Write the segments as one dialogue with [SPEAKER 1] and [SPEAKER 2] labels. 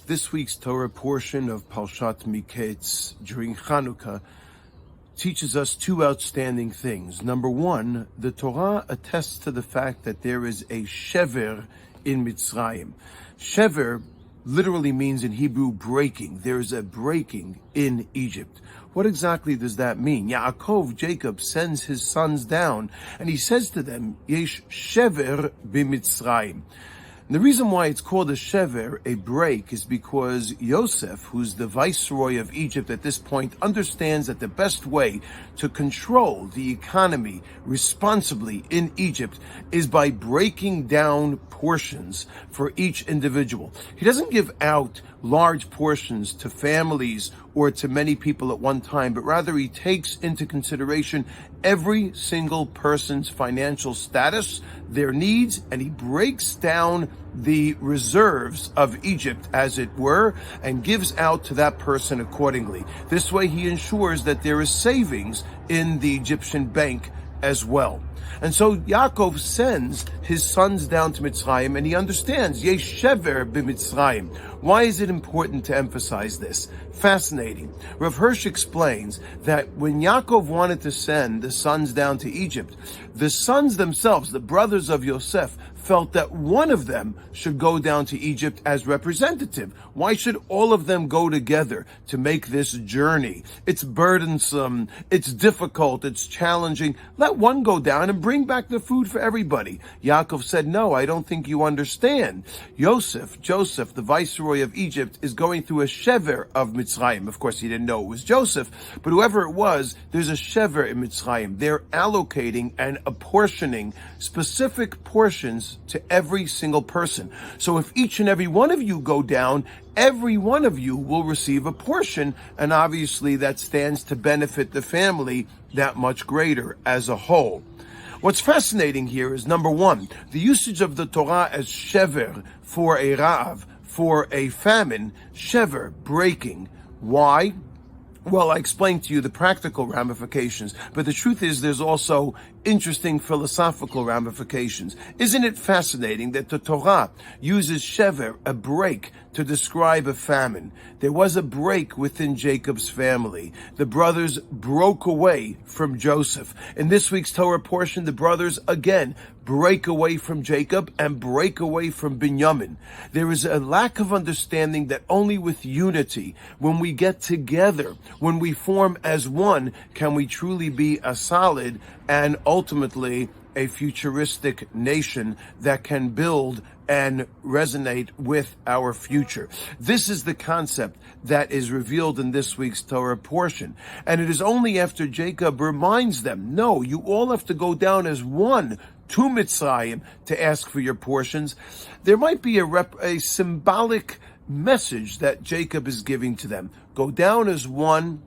[SPEAKER 1] This week's Torah portion of Parshat Mikeitz during Hanukah teaches us two outstanding things. Number one, the Torah attests to the fact that there is a shever in Mitzrayim. Shever literally means in Hebrew breaking. There is a breaking in Egypt. What exactly does that mean? Yaakov, Jacob, sends his sons down and he says to them, Yesh shever b'Mitzrayim. And the reason why it's called a shever, a break, is because Yosef, who's the viceroy of Egypt at this point, understands that the best way to control the economy responsibly in Egypt is by breaking down portions for each individual. He doesn't give out large portions to families or to many people at one time, but rather he takes into consideration every single person's financial status, their needs, and he breaks down the reserves of Egypt, as it were, and gives out to that person accordingly. This way he ensures that there is savings in the Egyptian bank as well. And so Yaakov sends his sons down to Mitzrayim, and he understands, Yesh shever b'Mitzrayim. Why is it important to emphasize this? Fascinating. Rav Hirsch explains that when Yaakov wanted to send the sons down to Egypt, the sons themselves, the brothers of Yosef, felt that one of them should go down to Egypt as representative. Why should all of them go together to make this journey? It's burdensome, it's difficult, it's challenging. Let one go down and bring back the food for everybody. Yaakov said, no, I don't think you understand. Joseph, the viceroy of Egypt, is going through a shever of Mitzrayim. Of course, he didn't know it was Joseph, but whoever it was, there's a shever in Mitzrayim. They're allocating and apportioning specific portions to every single person. So if each and every one of you go down, every one of you will receive a portion, and obviously that stands to benefit the family that much greater as a whole. What's fascinating here is, number one, the usage of the Torah as shever for a ra'av, for a famine, shever, breaking. Why? Well, I explained to you the practical ramifications, but the truth is there's also interesting philosophical ramifications. Isn't it fascinating that the Torah uses shever, a break, to describe a famine? There was a break within Jacob's family. The brothers broke away from Joseph. In this week's Torah portion, the brothers again break away from Jacob and break away from Binyamin. There is a lack of understanding that only with unity, when we get together, when we form as one, can we truly be a solid and ultimately a futuristic nation that can build and resonate with our future. This is the concept that is revealed in this week's Torah portion. And it is only after Jacob reminds them, no, you all have to go down as one to Mitzrayim to ask for your portions. There might be a symbolic message that Jacob is giving to them. Go down as one,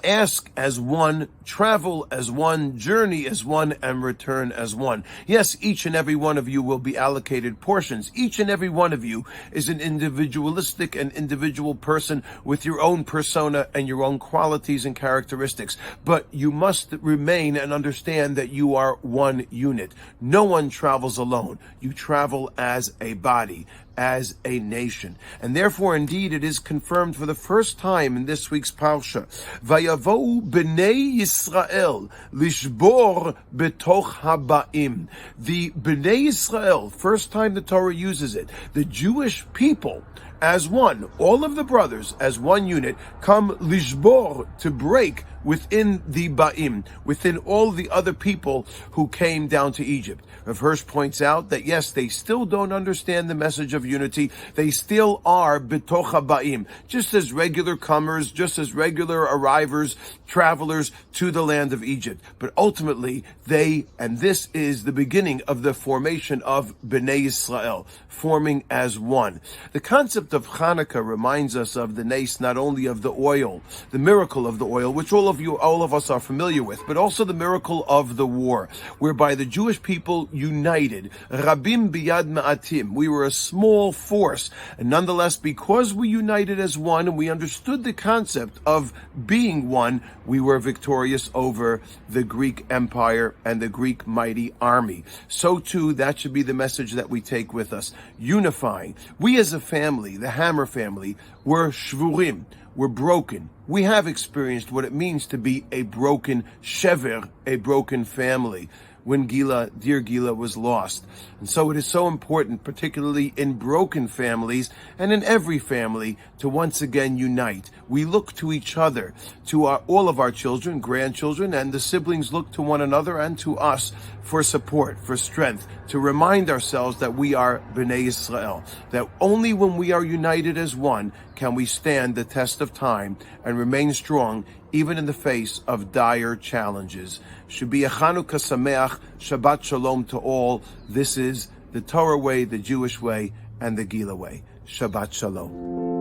[SPEAKER 1] ask as one, travel as one, journey as one, and return as one. Yes, each and every one of you will be allocated portions. Each and every one of you is an individualistic and individual person with your own persona and your own qualities and characteristics. But you must remain and understand that you are one unit. No one travels alone. You travel as a body, as a nation. And therefore, indeed, it is confirmed for the first time in this week's Parsha. Vayavo'u b'nei Yisrael lishbor betoch haba'im. The b'nei Yisrael, first time the Torah uses it, the Jewish people as one, all of the brothers as one unit, come lishbor, to break within the Ba'im, within all the other people who came down to Egypt. Rav Hirsch points out that yes, they still don't understand the message of unity. They still are betoch haba'im, just as regular comers, just as regular arrivers, travelers to the land of Egypt. But ultimately, and this is the beginning of the formation of Bnei Yisrael, forming as one. The concept of Hanukah reminds us of the nace, not only of the oil, the miracle of the oil, which all all of us are familiar with, but also the miracle of the war, whereby the Jewish people united. Rabim biyad ma'atim. We were a small force, and nonetheless, because we united as one and we understood the concept of being one, we were victorious over the Greek Empire and the Greek mighty army. So too, that should be the message that we take with us. Unifying. We as a family, the Hammer family, were shvurim. We're broken. We have experienced what it means to be a broken shever, a broken family, when dear Gila was lost. And so it is so important, particularly in broken families and in every family, to once again unite. We look to each other, to all of our children, grandchildren, and the siblings look to one another and to us for support, for strength, to remind ourselves that we are Bnei Yisrael, that only when we are united as one can we stand the test of time and remain strong even in the face of dire challenges. Should be a Hanukah Sameach, Shabbat Shalom to all. This is the Torah way, the Jewish way, and the Gila way. Shabbat Shalom.